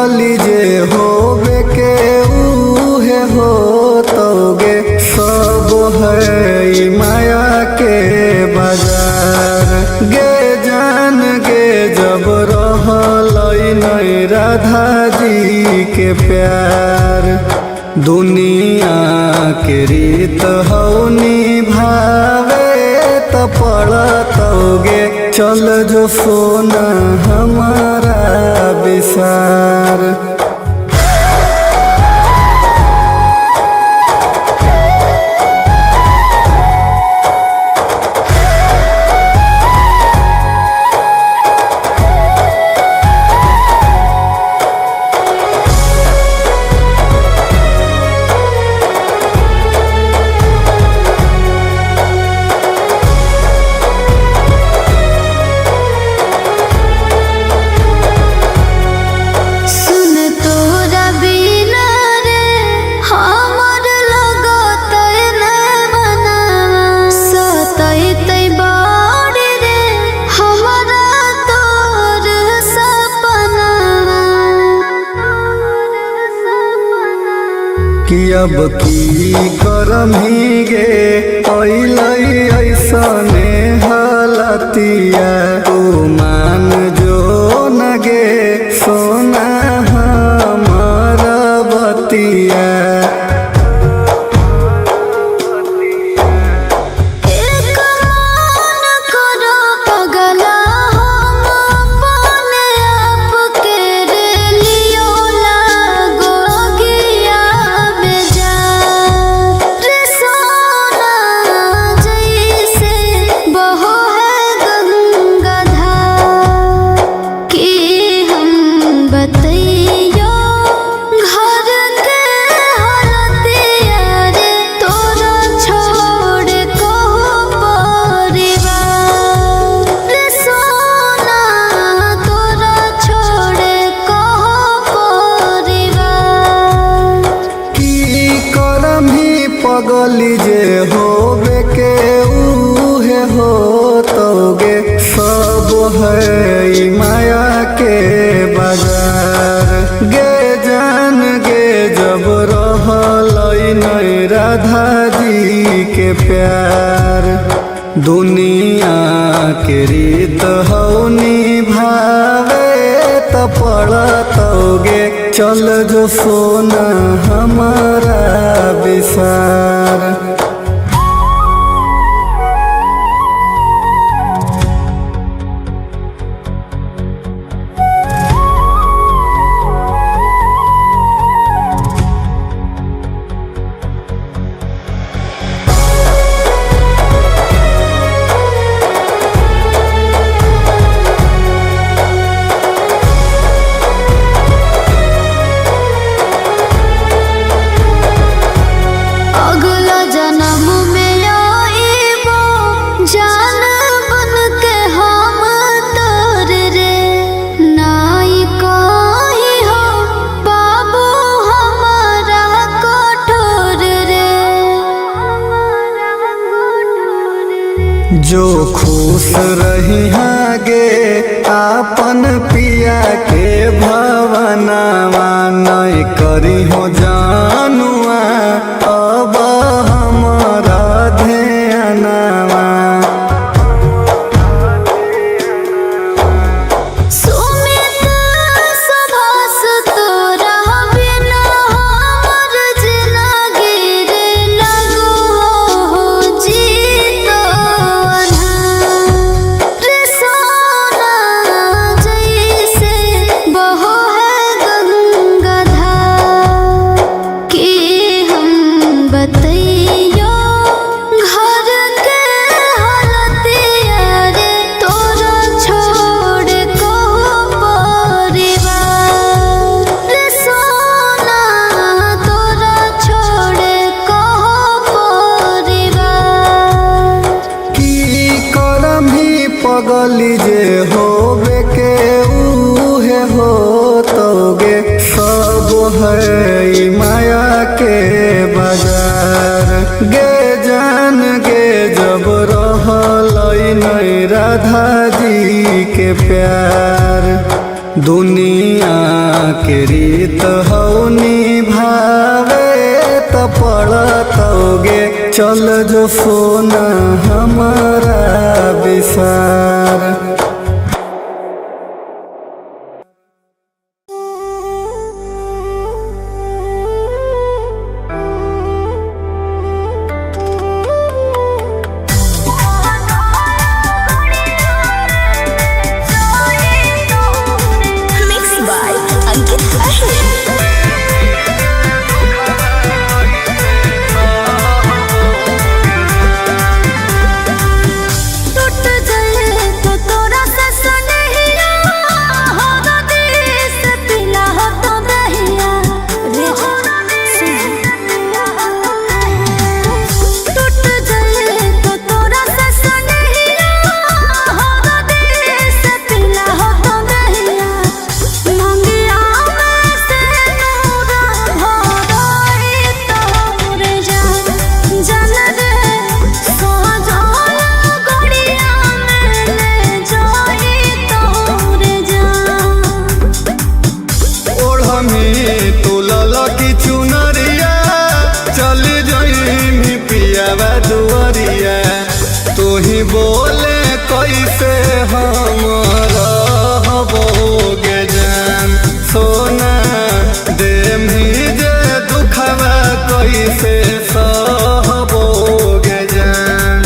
पगली जे होबे के उहे हो तोगे सब है ई माया के बाजार। गे जान गे जब रहलई नहीं राधा जी के प्यार। दुनिया के रीत हौ निभावे त पड़तोगे चल जो सोना हमारा विसार। कि अब की करमी गे अइलई ऐसने हालतिया। तू मान जो न गे सोना हमारा बतिया। पगली जे होबे के उहे हो तोगे सब है ई माया के बाजार। गे जान गे जब रहलई नहीं राधा जी के प्यार। दुनिया के रीत हौ निभावे त पड़तोगे चल जो सोना हमारा विसार। जो खुश रही गे आपन पिया के भवनवा नहीं करी हो जानुआ अब हमारा ध्यानवा। पगली जे होबे के उहे हो तोगे सब है ई माया के बाजार। गे जान गे जब रहलई नहीं राधा जी के प्यार। दुनिया के रीत हौनी भावे त पड़तोगे चल जो सोना हमारा विसार। बोले कैसे हम रहबोगे जान सोना देम ही जे दुखवा कैसे सहबोगे जान।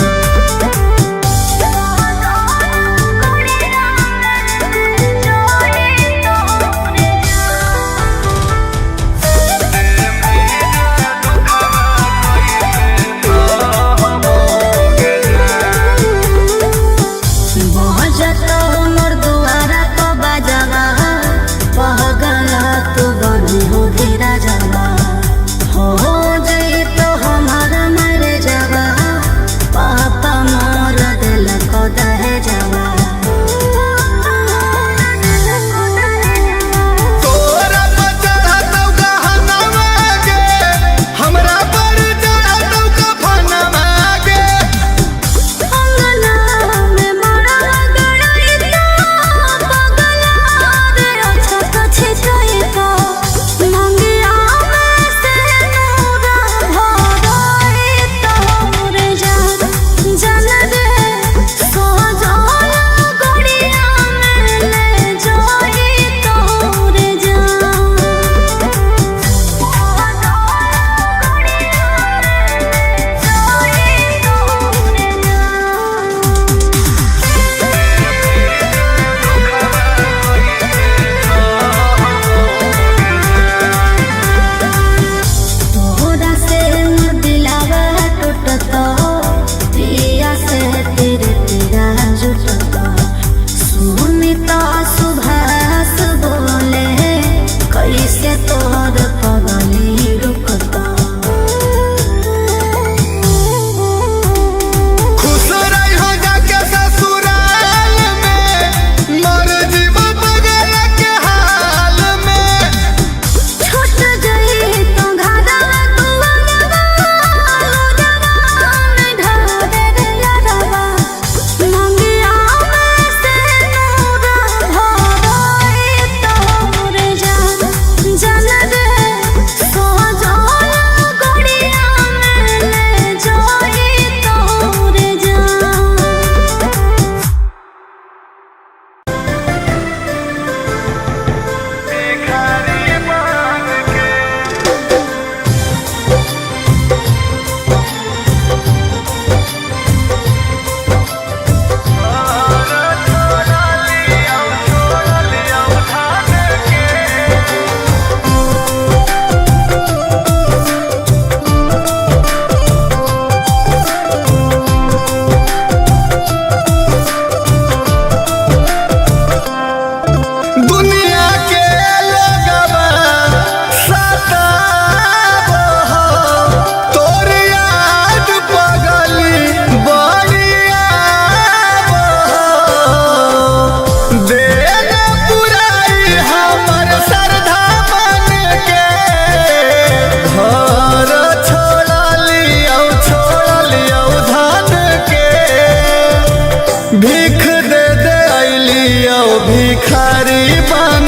भीख दे दे अलियो भिखारी बन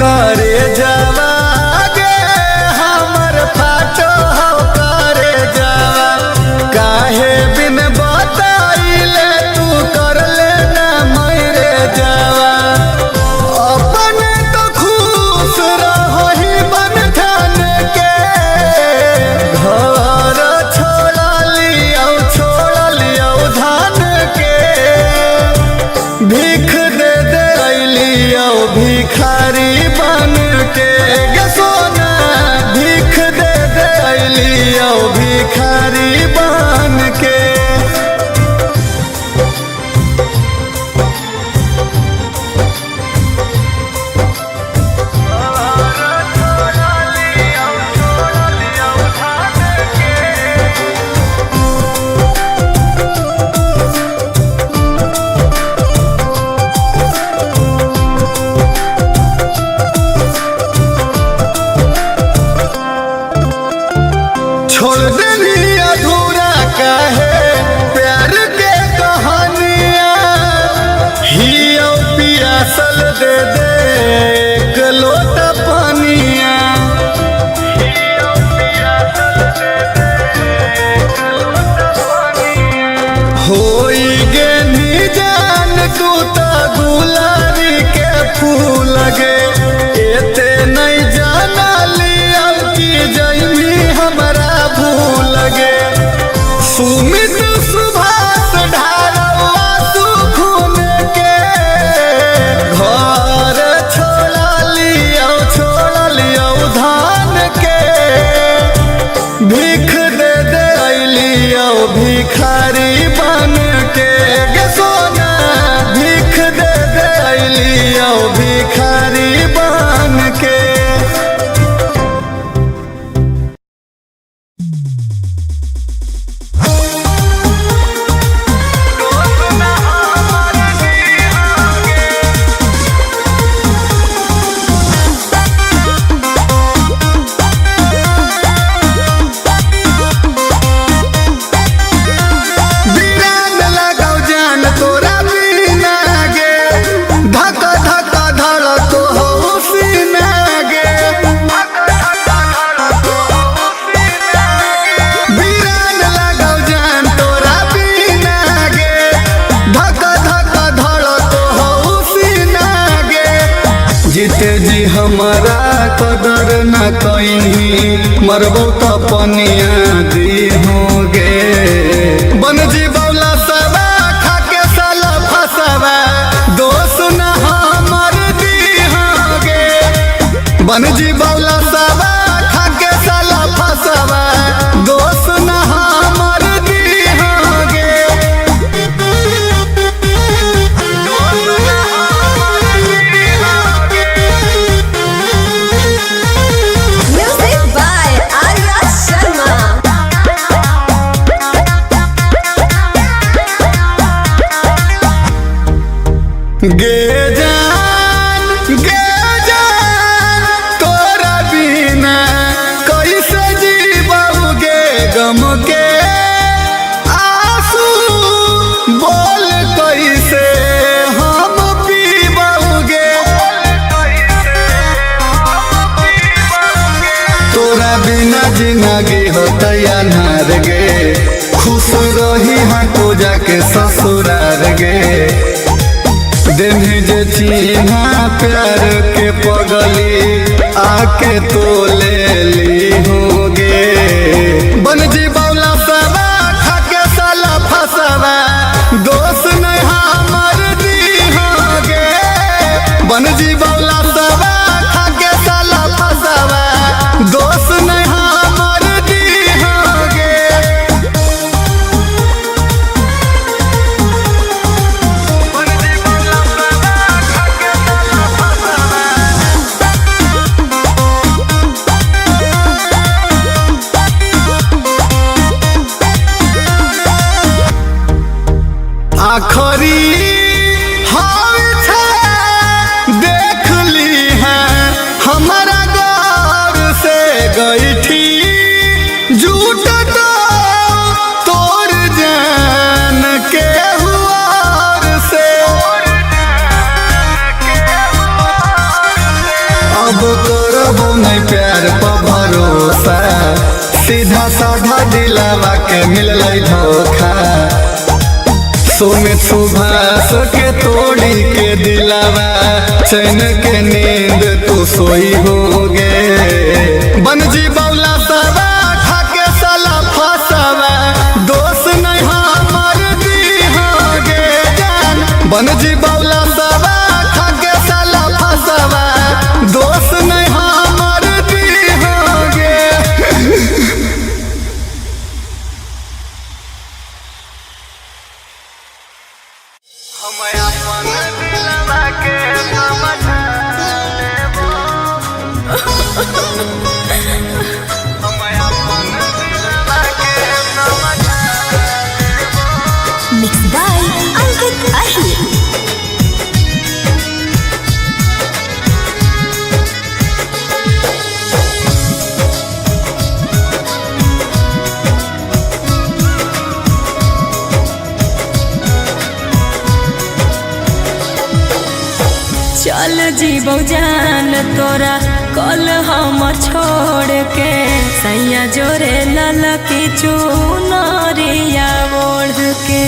करे जावा गे हमर फाटो हो करे जावा काहे बिन बताइले तू कर लेना मेरे जावा अपने तो खुश रहोही बन ठान के घर छोड़ लियो धान के भीख दे दे लियो भिखारी बन के गे सोना भीख दे दे लियो भिखारी बन के छोड़ देनी अधूरा काहे प्यार के कहानियाँ हियो पियासल दे दे एक लोटा पानिया होई गे जान तू तो गुलारी के फूल गे एते नहीं जाना लिया की जैमी हमरा भूल गे सुमित सुभाष ढारवा तू खून के घर छोड़ लियो धान के भीख दे दे लियो भिखारी बन के गे सोना भीख दे दे लियो भिखारी बन के बिरान लगाओ जान तोरा बिना गे धक धक धड़क हो सीना गे बिरान लगाओ जान तोरा बिना गे धक धक धड़क हो सीना गे जीते जी हमारा कदर न कहीं मरबो तो पनिया दी होगे बन जी बौला सबा खाके साला फसवा दोस्त न हमर दी होगे बन जी बौला सबा खाके साला फसवा दोस्त न हमर दी होगे Music by Arya Sharma. गे जान तोरा बिना कैसे जीबोगे गम के आंसू बोल कैसे हम पीबोगे तोरा बिना जिंदगी होता अनार गे खुश रही हाँ तो जाके ससुरार गे देनी जे चिन्हा प्यार के पगली आके तो ले ली होगे बन जी बौला सबा खाके साला फसवा दोस्त नहीं हमर दी होगे बन जी बौला सबा खाके साला फसवा दोस्त नहीं हमर दी होगे आखरी हाल छे देख ली है हमारा गौर से गई थी झूठ तो तोड़ जान के हुआ से अब करबो नहीं प्यार पर भरोसा, सीधा साधा दिलावा के मिलल धोखा। सुमित सुभाष के तोड़ी के दिलावा, चैन के नींद तू सोई होगे। बनजी बौला सवा खाके साला फसावा, दोस्त नहीं हमर दीहोगे जान। बनजी बौला सवा खाके साला फसावा, दोस्त नहीं हमर दीहोगे। हम अपन दिलवा के समझा लेबो, हम अपन दिलवा के समझा लेबो। Mixed by Ankit Ahir. चल जीबो जान तोरा कल हम छोड़ के, सैया जोरे ललकी चुनरिया ओढ़ के।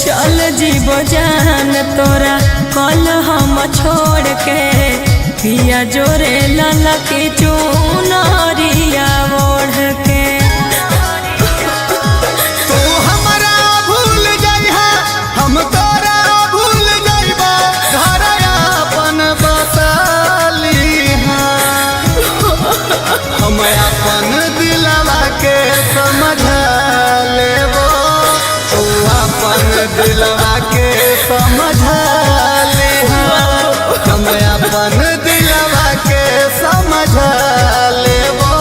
चल जीबो जान तोरा कल हम छोड़ के, पिया जोरे ललकी चुनरिया ओढ़ के। हम तोरा भूल जाइबा, घर अपन बसाली। हम अपन दिलवा के समझा लेबो, तू अपन दिलवा के समझा ले। हम अपन दिलवा के समझा लेबो,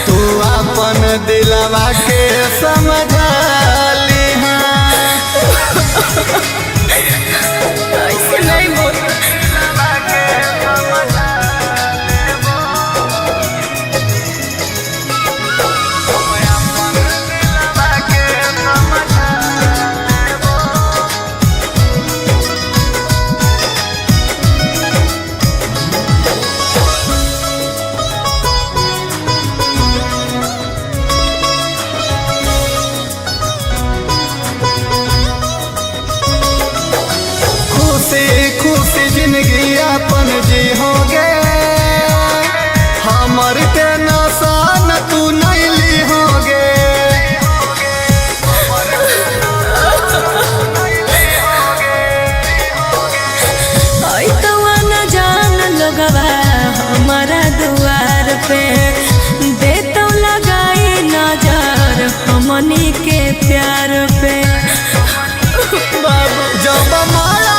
तू अपन दिलवा के समझा ले। ऐसे नहीं बोल। खुशी जिंदगी अपन जी होगे, हमर के नसान तू नहीं ली होगे। ऐ तो न जान लगवा हमारा दुआर पे, दे तो लगाई नजर हमनी के प्यार पे। बाबू जब माया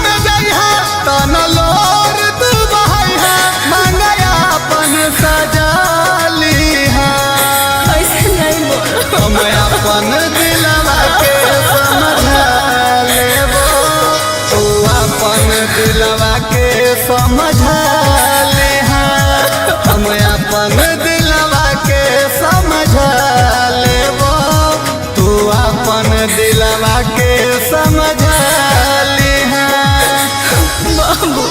में जइहा तन लोर तू बहैहा, मांगया अपन सजाली। ऐसे नहीं बोल। हम अपन दिलवा के समझा लेबो, तू अपन दिलवा के समझा ले। हम अपन दिलवा के समझा लेबो, तू अपन दिलवा के समझा ले। बाबू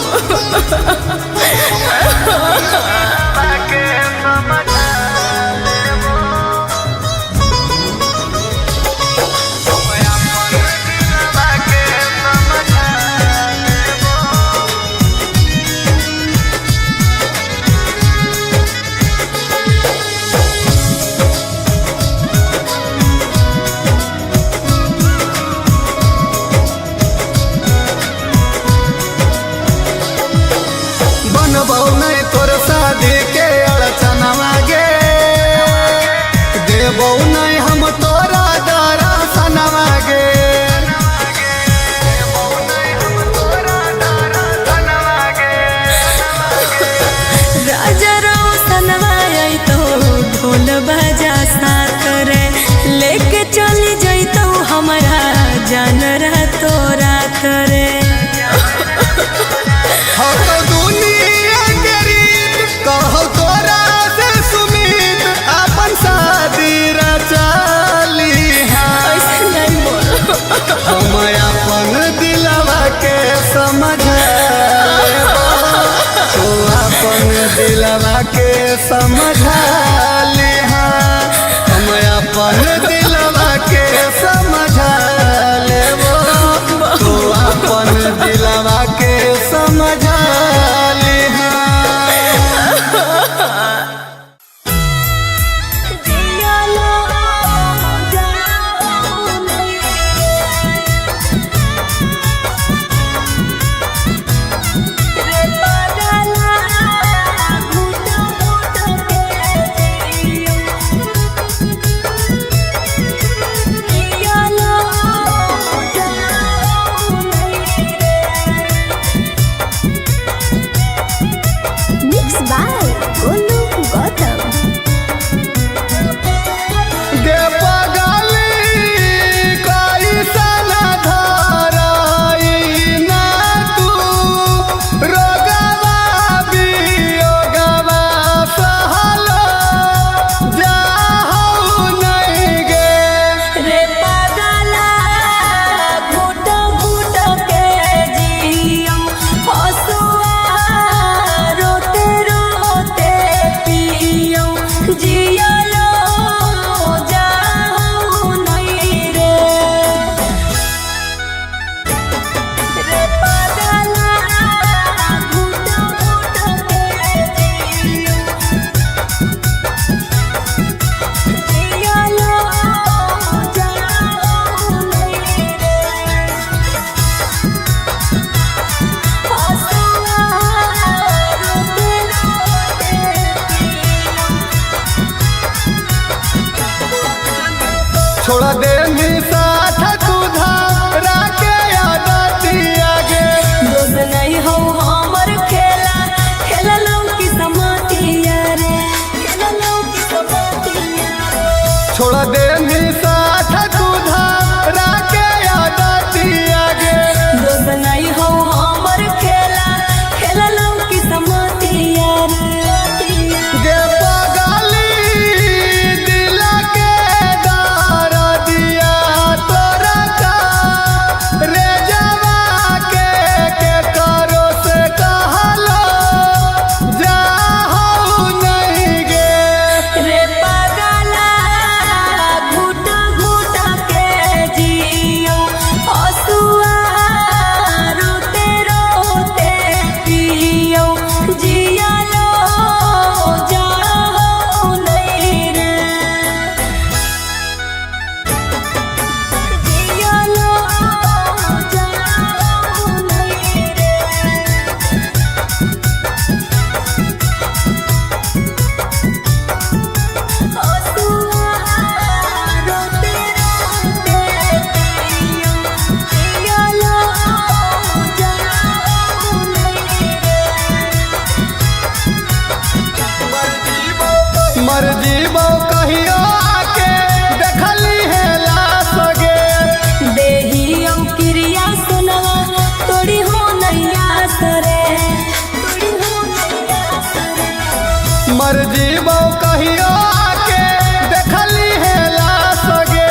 मर्जी बो कहियो आके देखली है लाश गे।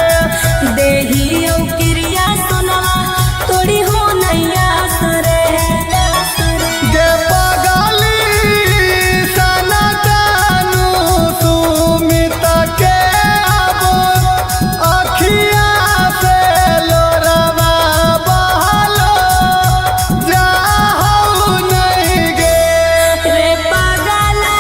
देही औ क्रिया सुनवा तोड़ी हो नैया सरे गे पगली सना जानू सुमित के अब अखिया से लोरवा बहलो जाहु नहीं गे। रे पगला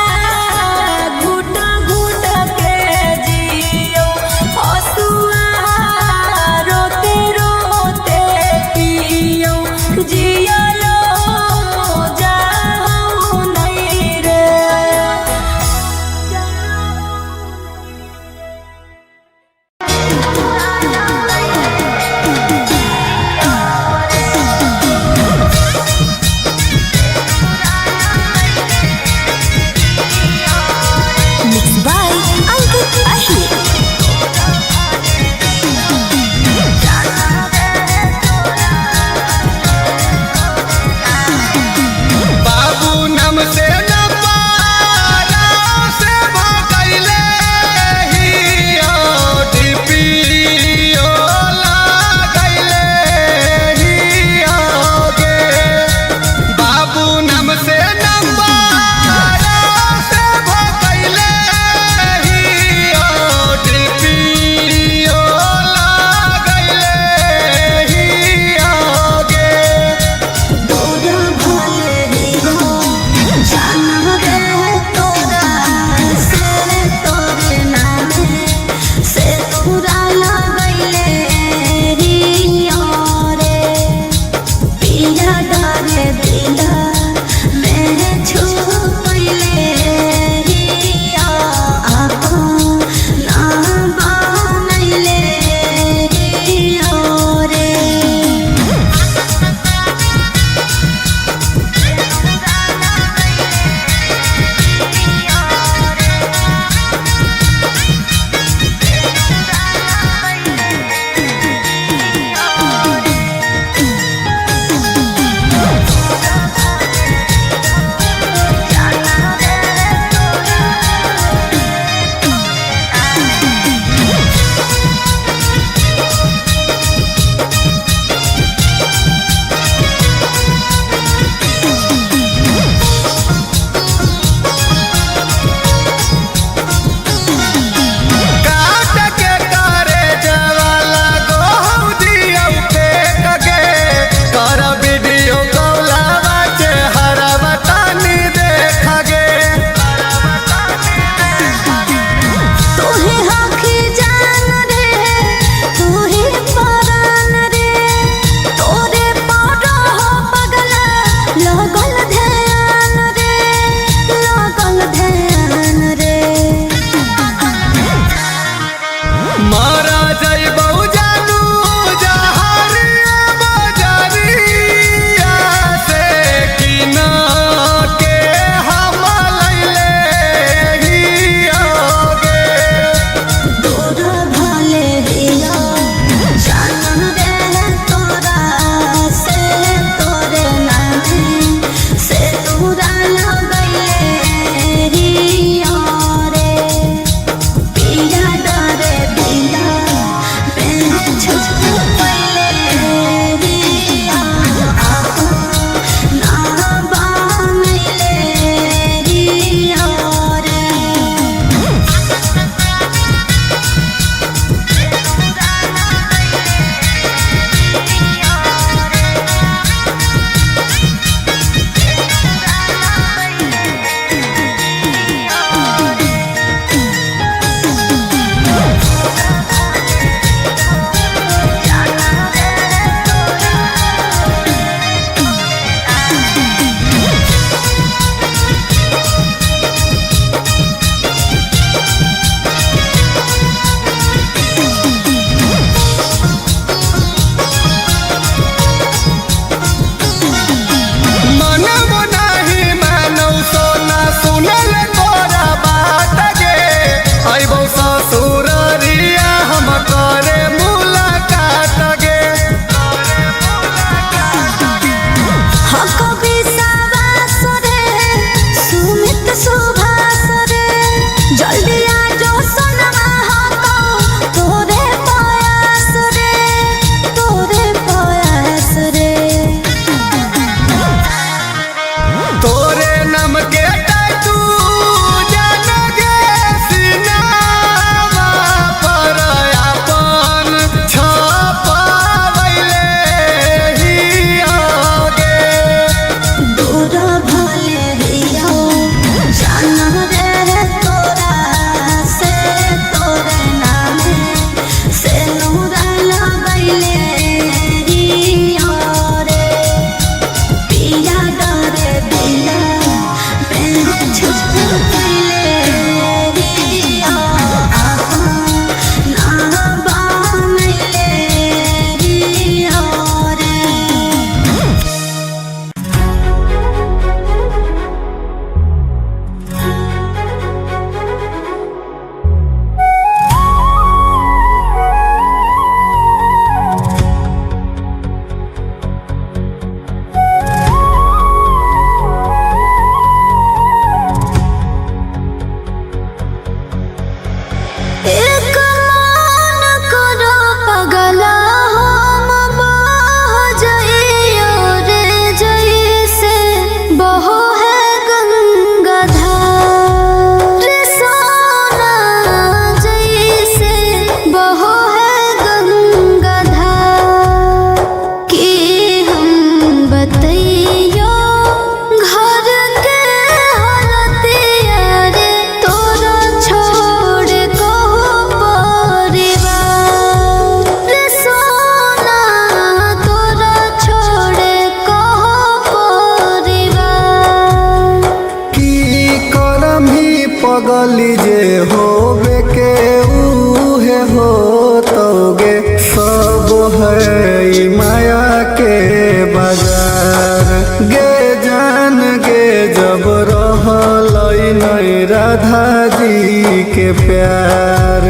राधा जी के प्यार।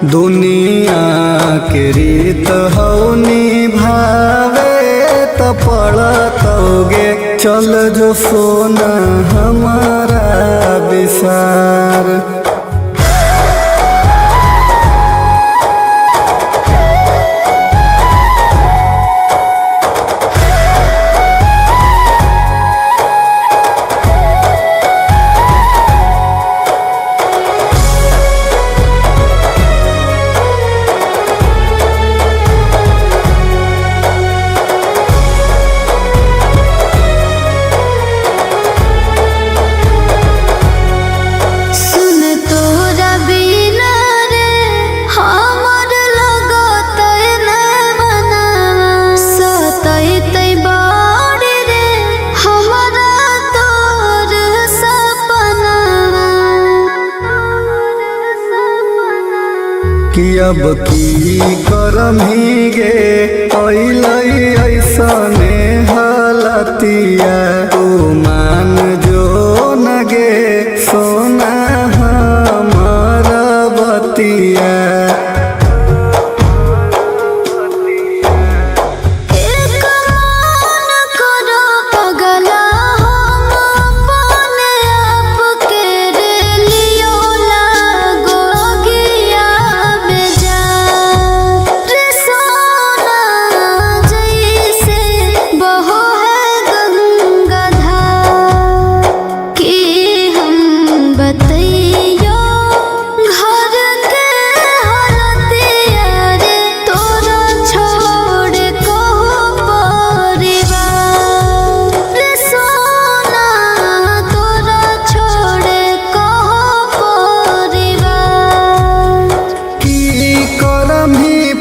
दुनिया के रीत हौ निभावे त पड़तोगे, चल जो सोना हमारा विसार। कि अब की करम ही गे अइलै ऐसने हालतिया, तू मान जो न गे सोना हमारा बतिया।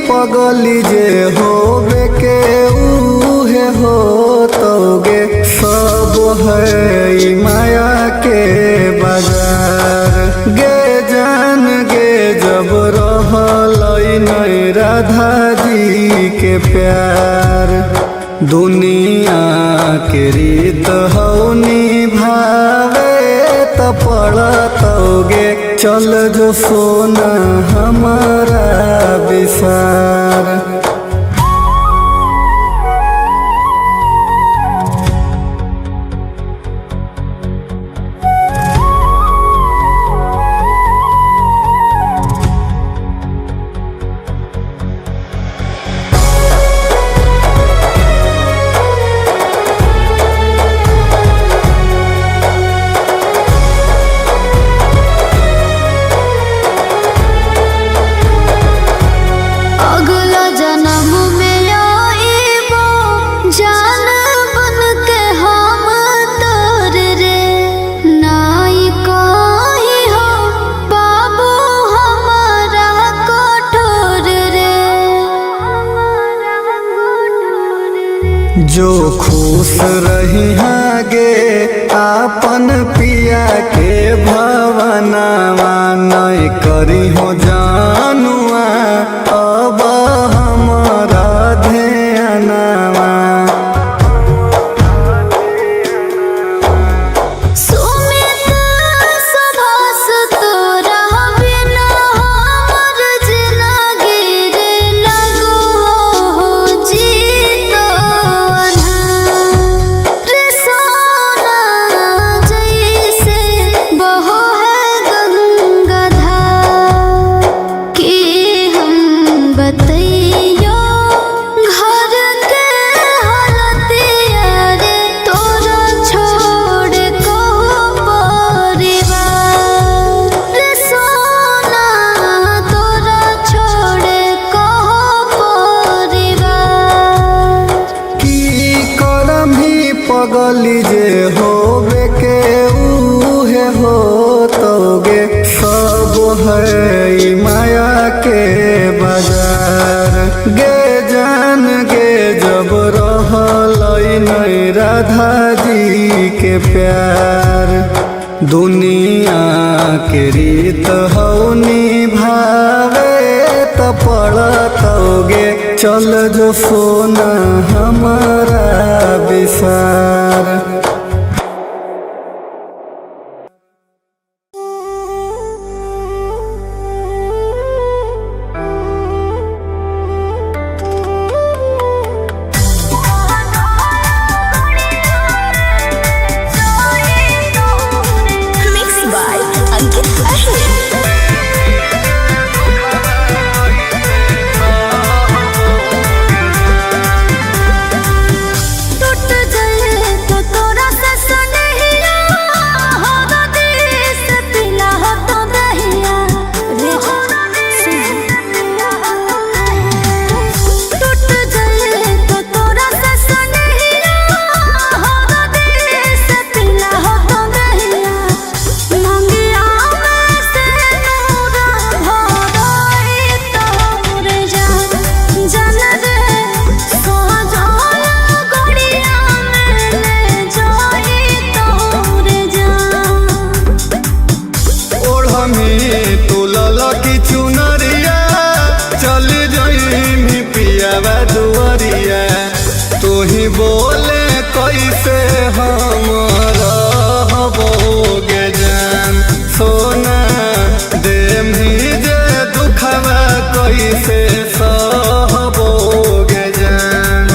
पगली जे होबे के उहे होतोगे, सब है माया के बाजार। गे जान गे जब रहलै नै राधा जी के प्यार। दुनिया के रीत हौ निभावे त पड़तोगे, चल जो सोना हमारा विसार। जो खुश रही गे आपन पिया के भवनवा, नहीं करी हो जानुआ अब हमारा ध्यानवा। पगली जे होबे के उहे होतोगे, सब है माया के बाजार। गे जान गे जब रहलै नै राधा जी के प्यार। दुनिया के रीत हौ निभावे त पड़तोगे, चल जो सोना हमारा विसार। बोले कैसे हम रहबोगे जान सोना दे जे दुखवा कैसे सहबोगे जान।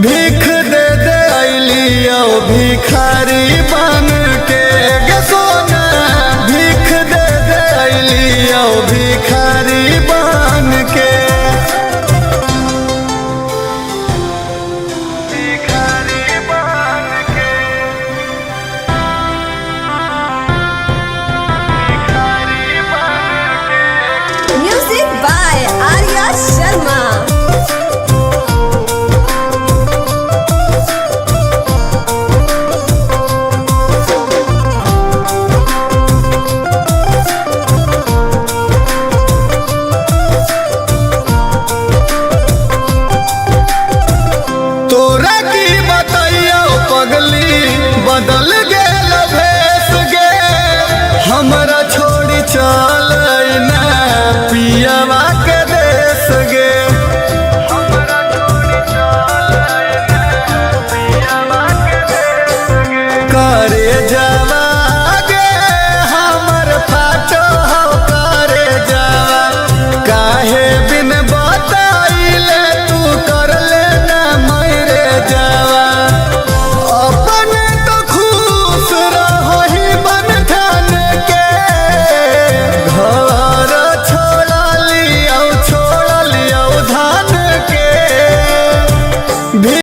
भीख दे दे अलियो भिखारी।